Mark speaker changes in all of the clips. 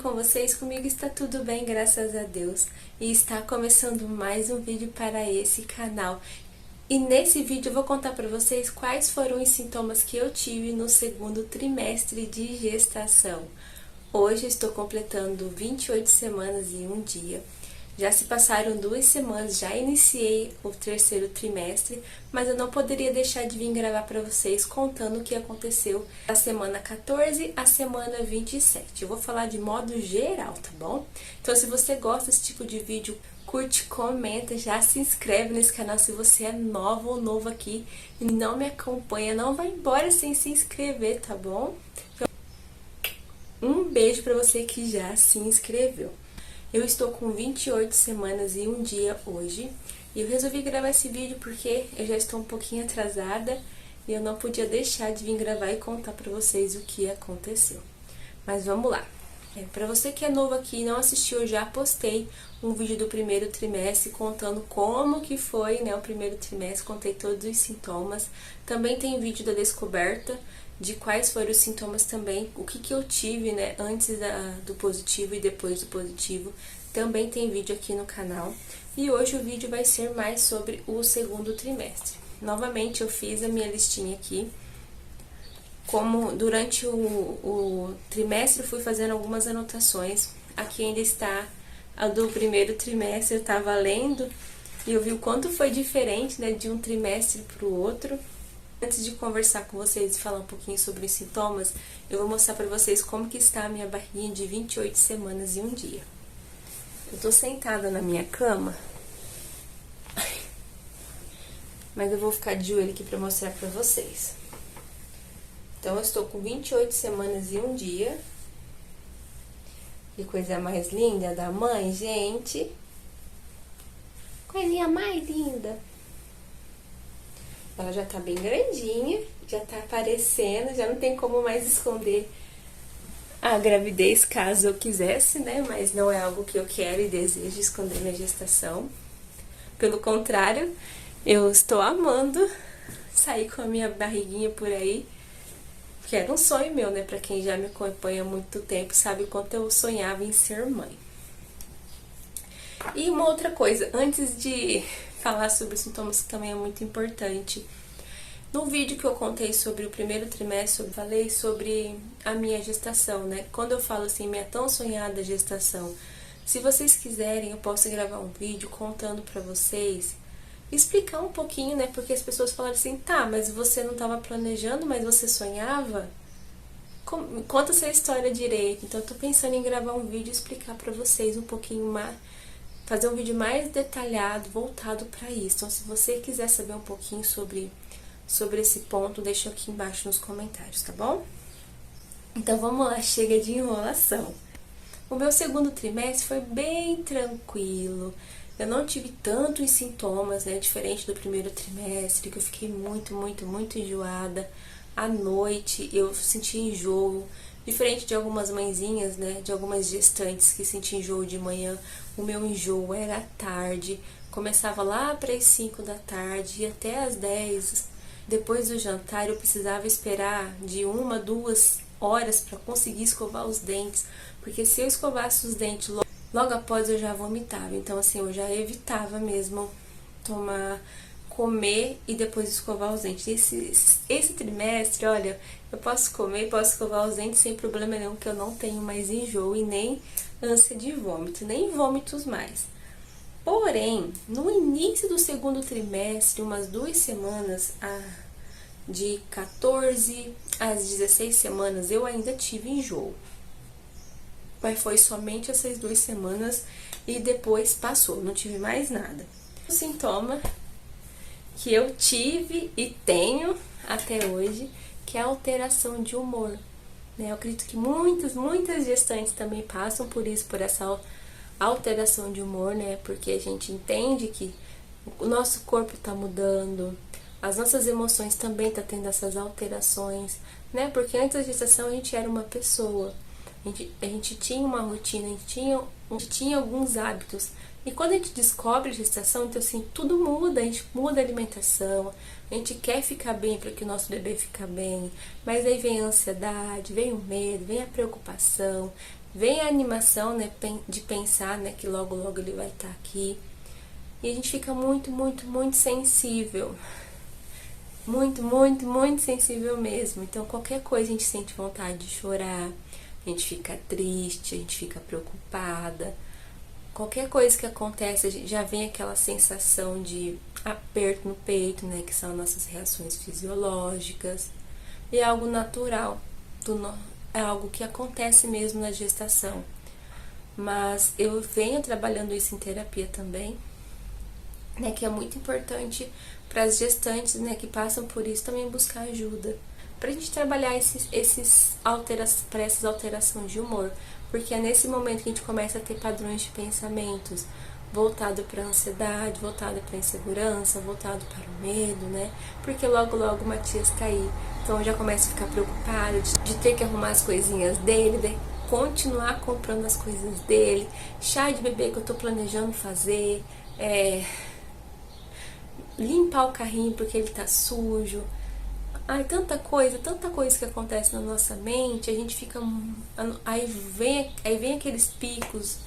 Speaker 1: com vocês? Comigo está tudo bem, graças a Deus. E está começando mais um vídeo para esse canal. E nesse vídeo eu vou contar para vocês quais foram os sintomas que eu tive no segundo trimestre de gestação. Hoje eu estou completando 28 semanas e um dia. Já se passaram 2 semanas, já iniciei o terceiro trimestre, mas eu não poderia deixar de vir gravar para vocês contando o que aconteceu da semana 14 à semana 27. Eu vou falar de modo geral, tá bom? Então, se você gosta desse tipo de vídeo, curte, comenta, já se inscreve nesse canal se você é nova ou novo aqui e não me acompanha, não vai embora sem se inscrever, tá bom? Então, um beijo para você que já se inscreveu. Eu estou com 28 semanas e um dia hoje, e eu resolvi gravar esse vídeo porque eu já estou um pouquinho atrasada e eu não podia deixar de vir gravar e contar pra vocês o que aconteceu. Mas vamos lá. Pra você que é novo aqui e não assistiu, eu já postei um vídeo do primeiro trimestre contando como que foi, né, o primeiro trimestre, contei todos os sintomas. Também tem vídeo da descoberta de quais foram os sintomas também, o que eu tive, né, antes do positivo e depois do positivo. Também tem vídeo aqui no canal. E hoje o vídeo vai ser mais sobre o segundo trimestre. Novamente eu fiz a minha listinha aqui. Como durante o trimestre eu fui fazendo algumas anotações. Aqui ainda está a do primeiro trimestre, eu estava lendo e eu vi o quanto foi diferente, né, de um trimestre para o outro. Antes de conversar com vocês e falar um pouquinho sobre os sintomas, eu vou mostrar pra vocês como que está a minha barriguinha de 28 semanas e um dia. Eu tô sentada na minha cama, mas eu vou ficar de joelho aqui pra mostrar pra vocês. Então, eu estou com 28 semanas e um dia. Que coisa mais linda da mãe, gente! Coisinha mais linda! Ela já tá bem grandinha, já tá aparecendo, já não tem como mais esconder a gravidez caso eu quisesse, né? Mas não é algo que eu quero e desejo esconder minha gestação. Pelo contrário, eu estou amando sair com a minha barriguinha por aí, que era um sonho meu, né? Pra quem já me acompanha há muito tempo, sabe o quanto eu sonhava em ser mãe. E uma outra coisa, antes de falar sobre os sintomas, que também é muito importante. No vídeo que eu contei sobre o primeiro trimestre, eu falei sobre a minha gestação, né? Quando eu falo assim, minha tão sonhada gestação, se vocês quiserem, eu posso gravar um vídeo contando pra vocês, explicar um pouquinho, né? Porque as pessoas falaram assim, tá, mas você não tava planejando, mas você sonhava? Conta essa história direito. Então, eu tô pensando em gravar um vídeo e explicar pra vocês um pouquinho mais, fazer um vídeo mais detalhado, voltado para isso. Então, se você quiser saber um pouquinho sobre esse ponto, deixa aqui embaixo nos comentários, tá bom? Então, vamos lá, chega de enrolação. O meu segundo trimestre foi bem tranquilo. Eu não tive tantos sintomas, né, diferente do primeiro trimestre, que eu fiquei muito enjoada. À noite, eu senti enjoo. Diferente de algumas mãezinhas, né, de algumas gestantes que sentiam enjoo de manhã, o meu enjoo era à tarde, começava lá para as 5 da tarde e até às 10. Depois do jantar eu precisava esperar de 1 a 2 horas para conseguir escovar os dentes, porque se eu escovasse os dentes logo após eu já vomitava. Então assim, eu já evitava mesmo comer e depois escovar os dentes. Esse trimestre, olha, eu posso comer, posso escovar os dentes sem problema nenhum, que eu não tenho mais enjoo e nem ânsia de vômito, nem vômitos mais. Porém, no início do segundo trimestre, umas 2 semanas, de 14 às 16 semanas, eu ainda tive enjoo. Mas foi somente essas 2 semanas e depois passou, não tive mais nada. O sintoma que eu tive e tenho até hoje, que é a alteração de humor, né? Eu acredito que muitas gestantes também passam por isso, por essa alteração de humor, né? Porque a gente entende que o nosso corpo tá mudando, as nossas emoções também tá tendo essas alterações, né? Porque antes da gestação a gente era uma pessoa, a gente tinha uma rotina, a gente tinha alguns hábitos. E quando a gente descobre a gestação, então assim, tudo muda, a gente muda a alimentação, a gente quer ficar bem para que o nosso bebê fique bem, mas aí vem a ansiedade, vem o medo, vem a preocupação, vem a animação, né, de pensar, né, que logo logo ele vai estar aqui. E a gente fica muito, muito, muito sensível. Muito, muito, muito sensível mesmo. Então, qualquer coisa a gente sente vontade de chorar, a gente fica triste, a gente fica preocupada. Qualquer coisa que acontece, a gente já vem aquela sensação de aperto no peito, né? Que são nossas reações fisiológicas. E é algo natural, é algo que acontece mesmo na gestação. Mas eu venho trabalhando isso em terapia também, né? Que é muito importante para as gestantes, né, que passam por isso, também buscar ajuda. Pra gente trabalhar essas alterações de humor. Porque é nesse momento que a gente começa a ter padrões de pensamentos voltado para a ansiedade, voltado para a insegurança, voltado para o medo, né? Porque logo logo o Matias tá aí. Então eu já começo a ficar preocupada de ter que arrumar as coisinhas dele, de continuar comprando as coisas dele, chá de bebê que eu tô planejando fazer, limpar o carrinho porque ele tá sujo. Ai, tanta coisa que acontece na nossa mente, a gente fica... Aí vem aqueles picos.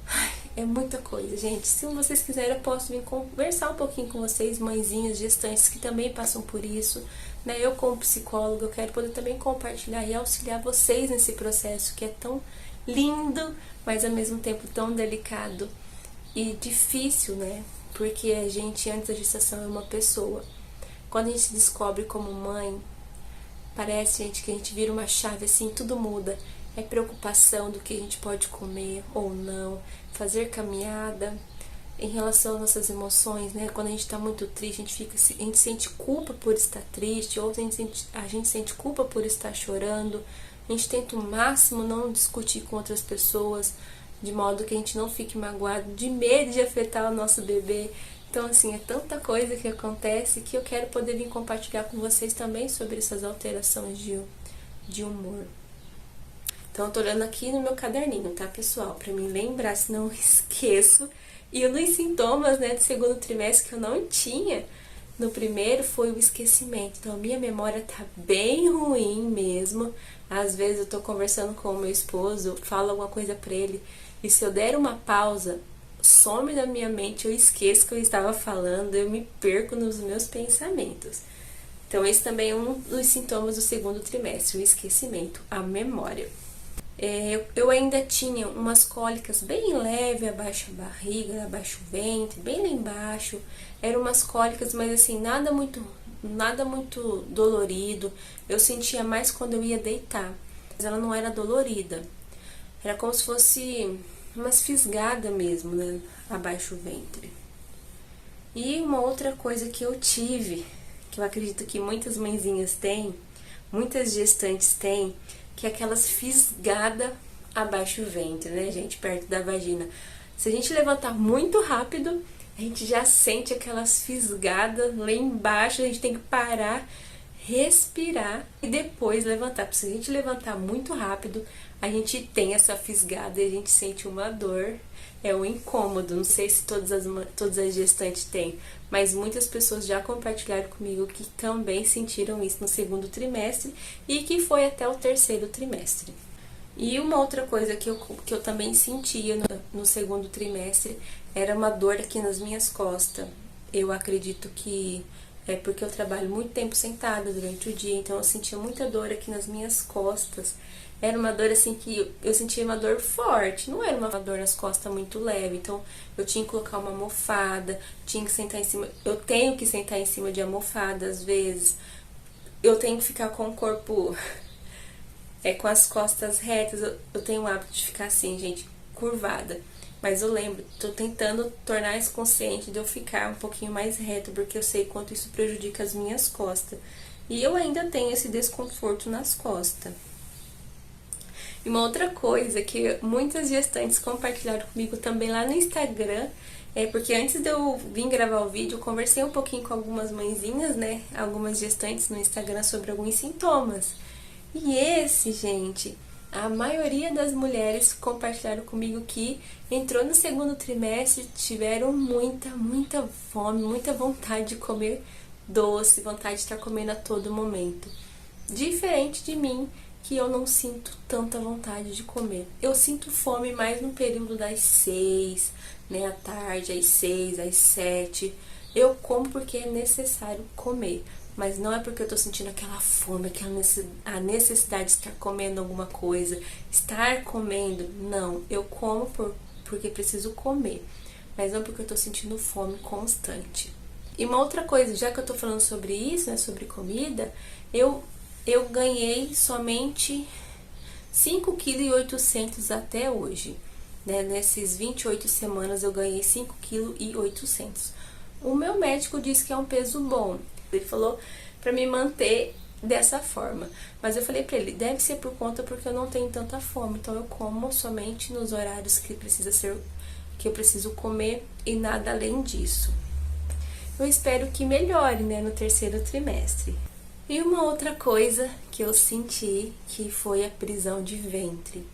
Speaker 1: Ai, é muita coisa, gente. Se vocês quiserem, eu posso vir conversar um pouquinho com vocês, mãezinhas, gestantes que também passam por isso, né? Eu, como psicóloga, eu quero poder também compartilhar e auxiliar vocês nesse processo que é tão lindo, mas ao mesmo tempo tão delicado e difícil, né? Porque a gente, antes da gestação, é uma pessoa. Quando a gente se descobre como mãe, parece, gente, que a gente vira uma chave assim, tudo muda. É preocupação do que a gente pode comer ou não, fazer caminhada. Em relação às nossas emoções, né? Quando a gente tá muito triste, a gente sente culpa por estar triste, ou a gente sente culpa por estar chorando. A gente tenta o máximo não discutir com outras pessoas, de modo que a gente não fique magoado, de medo de afetar o nosso bebê. Então, assim, é tanta coisa que acontece que eu quero poder vir compartilhar com vocês também sobre essas alterações de humor. Então, eu tô olhando aqui no meu caderninho, tá, pessoal? Pra me lembrar, senão eu esqueço. E um dos sintomas, né, do segundo trimestre que eu não tinha no primeiro foi o esquecimento. Então, a minha memória tá bem ruim mesmo. Às vezes eu tô conversando com o meu esposo, falo alguma coisa pra ele, e se eu der uma pausa, some da minha mente, eu esqueço o que eu estava falando, eu me perco nos meus pensamentos. Então, esse também é um dos sintomas do segundo trimestre, o esquecimento, a memória. Eu ainda tinha umas cólicas bem leves, abaixo da barriga, abaixo do ventre, bem lá embaixo. Eram umas cólicas, mas assim, nada muito dolorido. Eu sentia mais quando eu ia deitar, mas ela não era dolorida. Era como se fosse umas fisgadas mesmo, né, abaixo do ventre. E uma outra coisa que eu tive, que eu acredito que muitas mãezinhas têm, muitas gestantes têm, que é aquelas fisgadas abaixo do ventre, né, gente, perto da vagina. Se a gente levantar muito rápido, a gente já sente aquelas fisgadas lá embaixo, a gente tem que parar, respirar e depois levantar. Porque se a gente levantar muito rápido, a gente tem essa fisgada e a gente sente uma dor, é um incômodo. Não sei se todas as gestantes têm, mas muitas pessoas já compartilharam comigo que também sentiram isso no segundo trimestre e que foi até o terceiro trimestre. E uma outra coisa que eu também sentia no segundo trimestre era uma dor aqui nas minhas costas. Eu acredito que é porque eu trabalho muito tempo sentada durante o dia, então eu sentia muita dor aqui nas minhas costas. Era uma dor assim que eu sentia uma dor forte, não era uma dor nas costas muito leve, então eu tinha que colocar uma almofada, tinha que sentar em cima, eu tenho que sentar em cima de almofada às vezes, eu tenho que ficar com o corpo, com as costas retas, eu tenho o hábito de ficar assim, gente, curvada. Mas eu lembro, tô tentando tornar isso consciente de eu ficar um pouquinho mais reto, porque eu sei quanto isso prejudica as minhas costas. E eu ainda tenho esse desconforto nas costas. E uma outra coisa que muitas gestantes compartilharam comigo também lá no Instagram, porque antes de eu vir gravar o vídeo, eu conversei um pouquinho com algumas mãezinhas, né, algumas gestantes no Instagram sobre alguns sintomas. E esse, gente, a maioria das mulheres compartilharam comigo que entrou no segundo trimestre, tiveram muita fome, muita vontade de comer doce, vontade de estar comendo a todo momento. Diferente de mim, que eu não sinto tanta vontade de comer. Eu sinto fome mais no período das 6, né, à tarde, às 6, às 7. Eu como porque é necessário comer, mas não é porque eu tô sentindo aquela fome, a necessidade de estar comendo alguma coisa, estar comendo. Não, eu como porque preciso comer, mas não porque eu tô sentindo fome constante. E uma outra coisa, já que eu tô falando sobre isso, né, sobre comida, eu ganhei somente 5,8 kg até hoje, né? Nesses 28 semanas eu ganhei 5,8 kg. O meu médico disse que é um peso bom. Ele falou para me manter dessa forma. Mas eu falei para ele, deve ser por conta porque eu não tenho tanta fome. Então eu como somente nos horários que eu preciso comer e nada além disso. Eu espero que melhore, né, no terceiro trimestre. E uma outra coisa que eu senti que foi a prisão de ventre.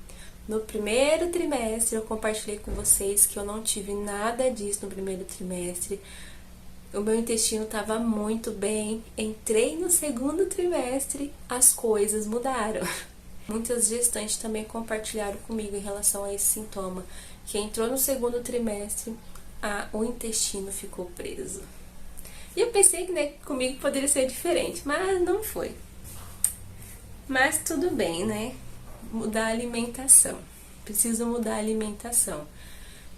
Speaker 1: No primeiro trimestre eu compartilhei com vocês que eu não tive nada disso no primeiro trimestre. O meu intestino estava muito bem. Entrei no segundo trimestre, as coisas mudaram. Muitas gestantes também compartilharam comigo em relação a esse sintoma, que entrou no segundo trimestre, o intestino ficou preso. E eu pensei que, né, comigo poderia ser diferente, mas não foi. Mas tudo bem, né? Mudar a alimentação. Preciso mudar a alimentação.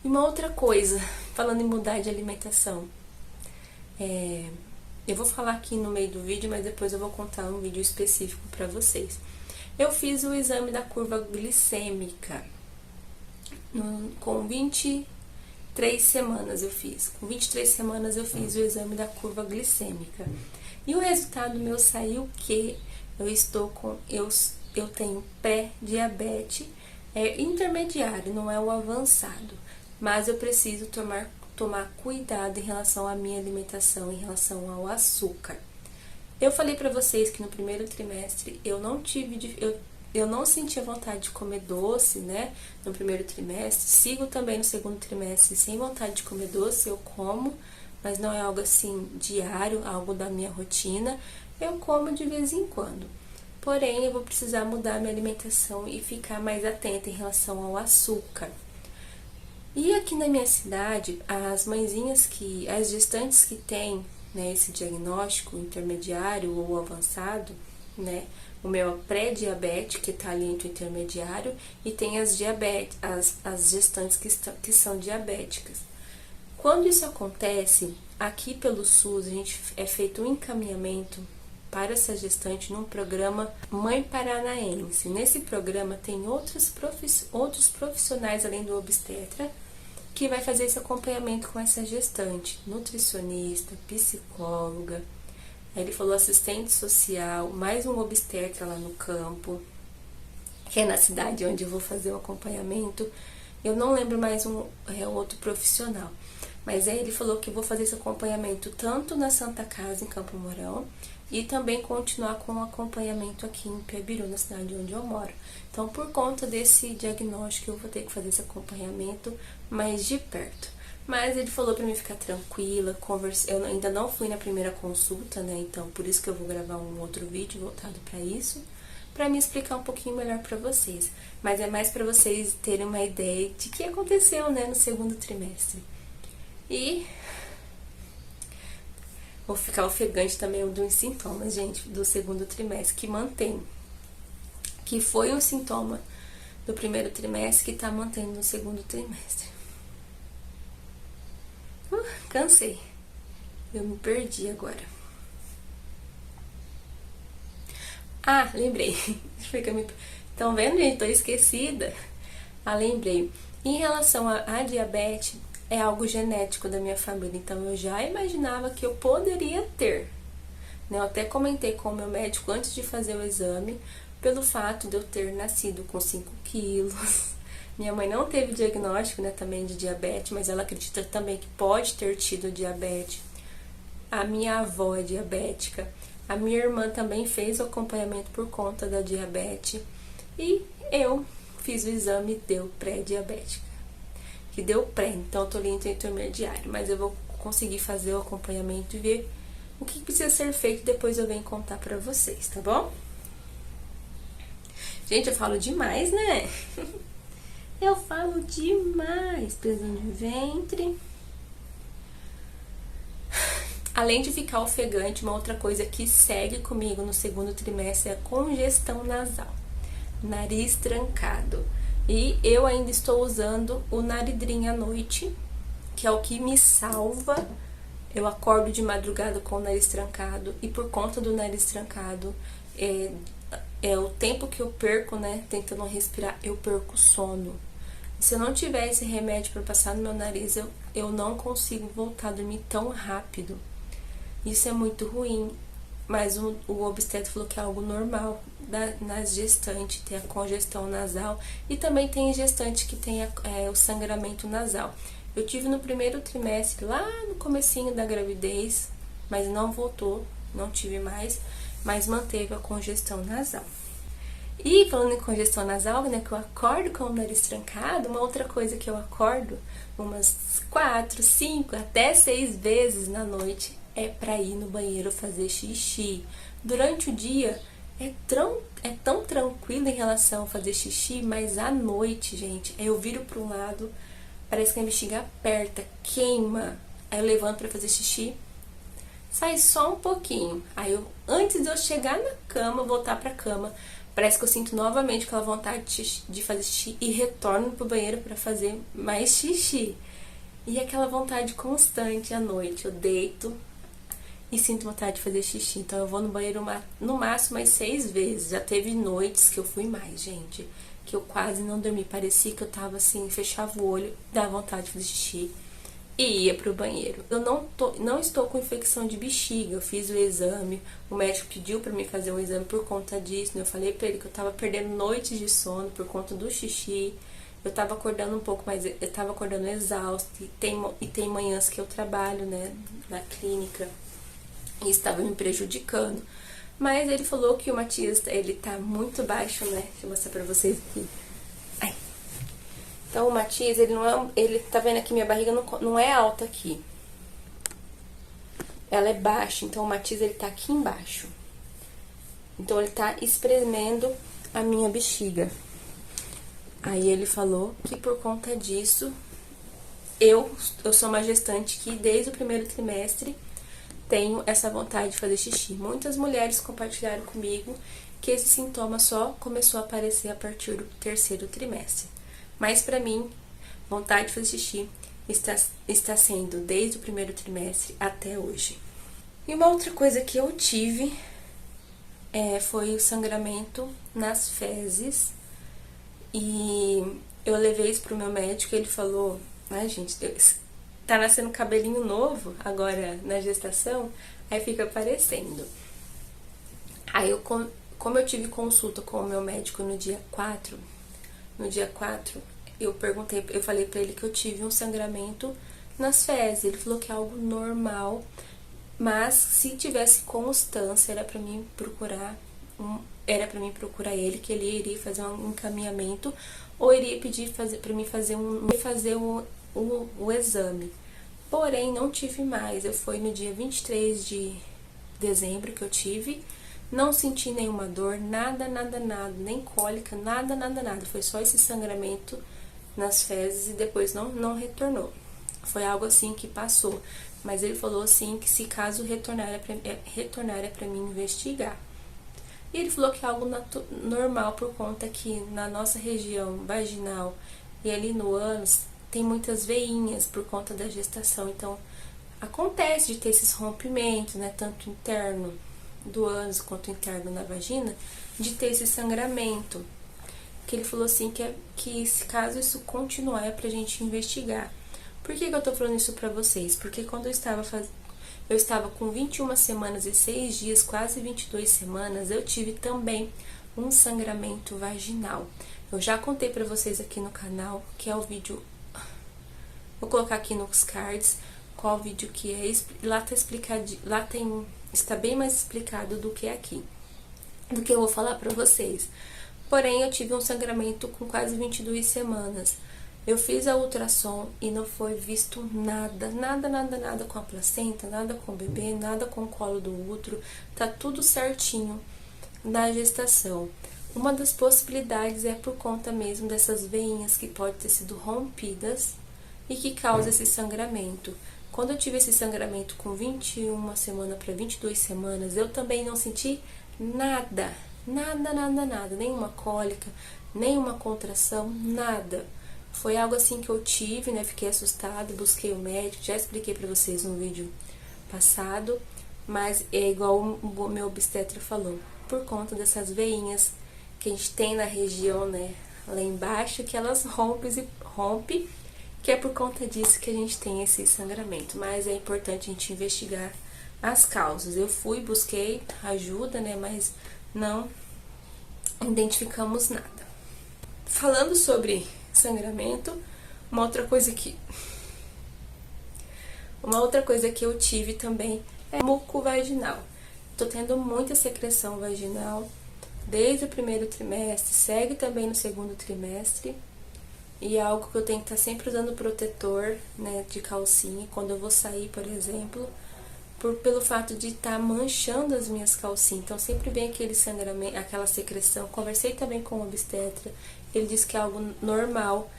Speaker 1: E uma outra coisa, falando em mudar de alimentação, eu vou falar aqui no meio do vídeo, mas depois eu vou contar um vídeo específico para vocês. Eu fiz o exame da curva glicêmica com 23 semanas eu fiz. Com 23 semanas eu fiz o exame da curva glicêmica. E o resultado meu saiu que eu tenho pré-diabetes, intermediário, não é o avançado. Mas eu preciso tomar cuidado em relação à minha alimentação, em relação ao açúcar. Eu falei pra vocês que no primeiro trimestre eu não sentia vontade de comer doce, né? No primeiro trimestre. Sigo também no segundo trimestre sem vontade de comer doce, eu como, mas não é algo assim diário, algo da minha rotina. Eu como de vez em quando. Porém, eu vou precisar mudar minha alimentação e ficar mais atenta em relação ao açúcar. E aqui na minha cidade, as gestantes que têm, né, esse diagnóstico intermediário ou avançado, né, o meu é pré-diabetes, que está ali entre o intermediário, e tem as gestantes que são diabéticas. Quando isso acontece, aqui pelo SUS, é feito um encaminhamento para essa gestante num programa Mãe Paranaense. Nesse programa tem outros profissionais além do obstetra que vai fazer esse acompanhamento com essa gestante, nutricionista, psicóloga, aí ele falou assistente social, mais um obstetra lá no campo, que é na cidade onde eu vou fazer o acompanhamento. Eu não lembro mais outro profissional, mas aí ele falou que eu vou fazer esse acompanhamento tanto na Santa Casa, em Campo Mourão, e também continuar com o acompanhamento aqui em Piabiru, na cidade onde eu moro. Então, por conta desse diagnóstico, eu vou ter que fazer esse acompanhamento mais de perto. Mas ele falou pra mim ficar tranquila, eu ainda não fui na primeira consulta, né? Então, por isso que eu vou gravar um outro vídeo voltado pra isso, pra me explicar um pouquinho melhor pra vocês. Mas é mais pra vocês terem uma ideia de que aconteceu, né, no segundo trimestre. E vou ficar ofegante também dos sintomas, gente, do segundo trimestre, que mantém. Que foi um sintoma do primeiro trimestre que tá mantendo no segundo trimestre. Cansei. Eu me perdi agora. Lembrei. Estão vendo, gente? Tô esquecida. Lembrei. Em relação à diabetes, é algo genético da minha família, então eu já imaginava que eu poderia ter, né? Eu até comentei com o meu médico antes de fazer o exame, pelo fato de eu ter nascido com 5 quilos. Minha mãe não teve diagnóstico, né, também de diabetes, mas ela acredita também que pode ter tido diabetes. A minha avó é diabética, a minha irmã também fez o acompanhamento por conta da diabetes, e eu fiz o exame e deu pré-diabética. Que deu pré, então eu tô ali entre intermediário, mas eu vou conseguir fazer o acompanhamento e ver o que precisa ser feito, depois eu venho contar pra vocês, tá bom? Gente, eu falo demais, né? Eu falo demais. Prisão de ventre. Além de ficar ofegante, uma outra coisa que segue comigo no segundo trimestre é a congestão nasal. Nariz trancado. E eu ainda estou usando o Naridrim à noite, que é o que me salva. Eu acordo de madrugada com o nariz trancado e por conta do nariz trancado, é o tempo que eu perco, né, tentando respirar, eu perco sono. Se eu não tiver esse remédio para passar no meu nariz, eu não consigo voltar a dormir tão rápido. Isso é muito ruim, mas o obstetra falou que é algo normal nas gestantes, ter a congestão nasal, e também tem gestante que tem o sangramento nasal. Eu tive no primeiro trimestre, lá no comecinho da gravidez, mas não voltou, não tive mais, mas manteve a congestão nasal. E falando em congestão nasal, né, que eu acordo com o nariz trancado, uma outra coisa que eu acordo umas 4, 5, até 6 vezes na noite é pra ir no banheiro fazer xixi. Durante o dia é tão tranquilo em relação a fazer xixi, mas à noite, gente, eu viro para um lado, parece que a bexiga aperta, queima. Aí eu levanto pra fazer xixi, sai só um pouquinho. Aí antes de eu chegar na cama, voltar pra cama, parece que eu sinto novamente aquela vontade de fazer xixi e retorno pro banheiro pra fazer mais xixi. E aquela vontade constante à noite, eu deito e sinto vontade de fazer xixi. Então eu vou no banheiro no máximo mais 6 vezes. Já teve noites que eu fui mais, gente, que eu quase não dormi. Parecia que eu tava assim, fechava o olho, dava vontade de fazer xixi e ia pro banheiro. Eu não estou com infecção de bexiga. Eu fiz o exame, o médico pediu pra mim fazer um exame por conta disso, né? Eu falei pra ele que eu tava perdendo noites de sono por conta do xixi. Eu tava acordando um pouco, mas eu tava acordando exausta. E tem manhãs que eu trabalho, né, na clínica, e estava me prejudicando. Mas ele falou que o Matias, ele tá muito baixo, né? Deixa eu mostrar pra vocês aqui. Ai. Então o Matias, ele não é, ele tá vendo aqui, minha barriga não é alta aqui. Ela é baixa, então o Matias, ele tá aqui embaixo. Então ele tá espremendo a minha bexiga. Aí ele falou que por conta disso, eu sou uma gestante que desde o primeiro trimestre tenho essa vontade de fazer xixi. Muitas mulheres compartilharam comigo que esse sintoma só começou a aparecer a partir do terceiro trimestre. Mas pra mim, vontade de fazer xixi está sendo desde o primeiro trimestre até hoje. E uma outra coisa que eu tive foi o sangramento nas fezes. E eu levei isso pro meu médico e ele falou, ai gente, tá nascendo cabelinho novo agora na gestação, aí fica aparecendo. Aí como eu tive consulta com o meu médico no dia 4, eu falei pra ele que eu tive um sangramento nas fezes. Ele falou que é algo normal, mas se tivesse constância era pra mim procurar ele, que ele iria fazer um encaminhamento ou iria pedir pra mim fazer o exame. Porém, não tive mais. Eu fui no dia 23 de dezembro que eu tive. Não senti nenhuma dor, nada, nem cólica, nada. Foi só esse sangramento nas fezes e depois não retornou. Foi algo assim que passou. Mas ele falou assim que se caso retornar é pra mim investigar. E ele falou que é algo normal por conta que na nossa região vaginal e ali no ânus tem muitas veinhas por conta da gestação. Então, acontece de ter esses rompimentos, né, tanto interno do ânus quanto interno na vagina, de ter esse sangramento. Que ele falou assim que se caso isso continuar é pra gente investigar. Por que eu tô falando isso pra vocês? Porque quando eu estava com 21 semanas e 6 dias, quase 22 semanas, eu tive também um sangramento vaginal. Eu já contei pra vocês aqui no canal, que é o vídeo, vou colocar aqui nos cards, qual vídeo que é, lá tá explicado, está bem mais explicado do que aqui, do que eu vou falar pra vocês. Porém, eu tive um sangramento com quase 22 semanas. Eu fiz a ultrassom e não foi visto nada com a placenta, nada com o bebê, nada com o colo do útero, tá tudo certinho na gestação. Uma das possibilidades é por conta mesmo dessas veinhas que podem ter sido rompidas e que causa esse sangramento. Quando eu tive esse sangramento com 21 semanas para 22 semanas, eu também não senti nada, nenhuma cólica, nenhuma contração, nada. Foi algo assim que eu tive, né? Fiquei assustada, busquei o médico, já expliquei pra vocês no vídeo passado, mas é igual o meu obstetra falou, por conta dessas veinhas que a gente tem na região, né, lá embaixo, que elas rompem, que é por conta disso que a gente tem esse sangramento. Mas é importante a gente investigar as causas. Eu busquei ajuda, né, mas não identificamos nada. Falando sobre sangramento, uma outra coisa que eu tive também é muco vaginal. Tô tendo muita secreção vaginal desde o primeiro trimestre, segue também no segundo trimestre. E é algo que eu tenho que estar sempre usando protetor, né, de calcinha, quando eu vou sair, por exemplo, pelo fato de estar manchando as minhas calcinhas. Então sempre vem aquele sangramento, aquela secreção. Conversei também com o obstetra, ele disse que é algo normal.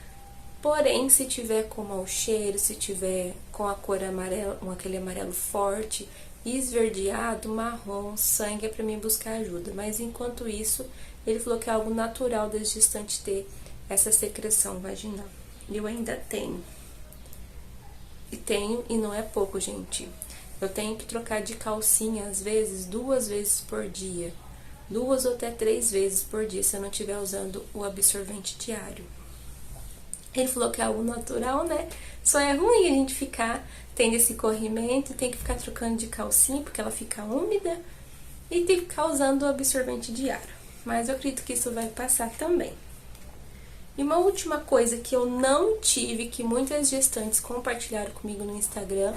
Speaker 1: Porém, se tiver com mau cheiro, se tiver com a cor amarela, com aquele amarelo forte, esverdeado, marrom, sangue, é para mim buscar ajuda. Mas enquanto isso, ele falou que é algo natural das gestantes ter essa secreção vaginal. E eu ainda tenho. E não é pouco, gente. Eu tenho que trocar de calcinha, às vezes, 2 vezes por dia. 2 ou até 3 vezes por dia, se eu não estiver usando o absorvente diário. Ele falou que é algo natural, né? Só é ruim a gente ficar tendo esse corrimento, tem que ficar trocando de calcinha, porque ela fica úmida, e tem que ficar usando o absorvente diário. Mas eu acredito que isso vai passar também. E uma última coisa que eu não tive, que muitas gestantes compartilharam comigo no Instagram,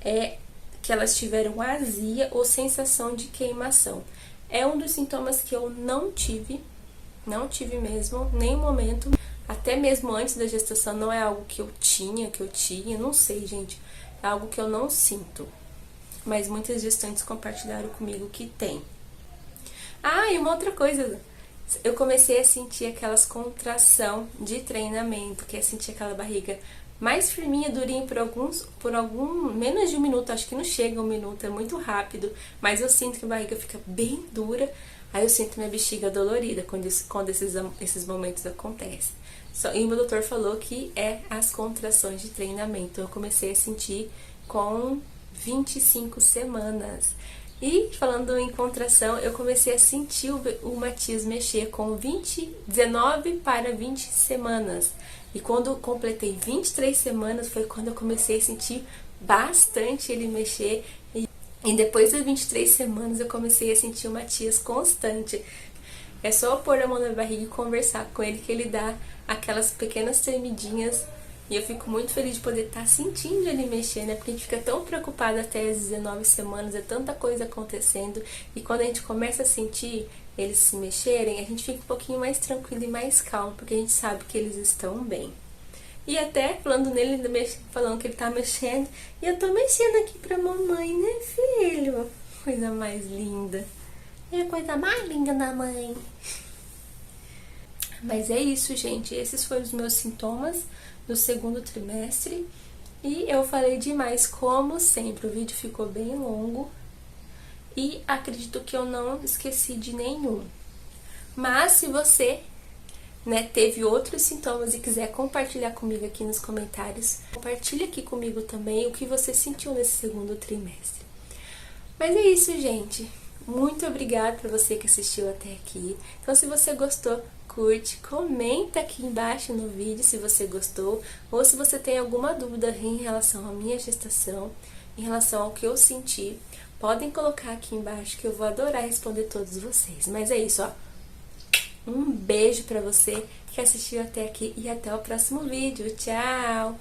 Speaker 1: é que elas tiveram azia ou sensação de queimação. É um dos sintomas que eu não tive mesmo, nem um momento. Até mesmo antes da gestação, não é algo que eu tinha, não sei, gente. É algo que eu não sinto. Mas muitas gestantes compartilharam comigo que tem. Ah, e uma outra coisa. Eu comecei a sentir aquelas contração de treinamento, que é sentir aquela barriga mais firminha, durinha por algum menos de 1 minuto, acho que não chega 1 minuto, é muito rápido, mas eu sinto que a barriga fica bem dura, aí eu sinto minha bexiga dolorida quando esses momentos acontecem. E o meu doutor falou que é as contrações de treinamento. Eu comecei a sentir com 25 semanas. E falando em contração, eu comecei a sentir o Matias mexer com 19 para 20 semanas. E quando eu completei 23 semanas, foi quando eu comecei a sentir bastante ele mexer. E depois das 23 semanas, eu comecei a sentir o Matias constante. É só eu pôr a mão na barriga e conversar com ele que ele dá aquelas pequenas tremidinhas. E eu fico muito feliz de poder estar sentindo ele mexer, né? Porque a gente fica tão preocupada até as 19 semanas, é tanta coisa acontecendo. E quando a gente começa a sentir eles se mexerem, a gente fica um pouquinho mais tranquilo e mais calmo, porque a gente sabe que eles estão bem. E até, falando nele, falando que ele tá mexendo, e eu tô mexendo aqui pra mamãe, né, filho? Coisa mais linda. É a coisa mais linda da mãe. Mas é isso, gente. Esses foram os meus sintomas do segundo trimestre. E eu falei demais, como sempre. O vídeo ficou bem longo. E acredito que eu não esqueci de nenhum. Mas se você, né, teve outros sintomas e quiser compartilhar comigo aqui nos comentários, compartilha aqui comigo também o que você sentiu nesse segundo trimestre. Mas é isso, gente. Muito obrigada por você que assistiu até aqui. Então, se você gostou, curte, comenta aqui embaixo no vídeo se você gostou, ou se você tem alguma dúvida em relação à minha gestação, em relação ao que eu senti, podem colocar aqui embaixo que eu vou adorar responder todos vocês. Mas é isso, ó. Um beijo pra você que assistiu até aqui e até o próximo vídeo. Tchau!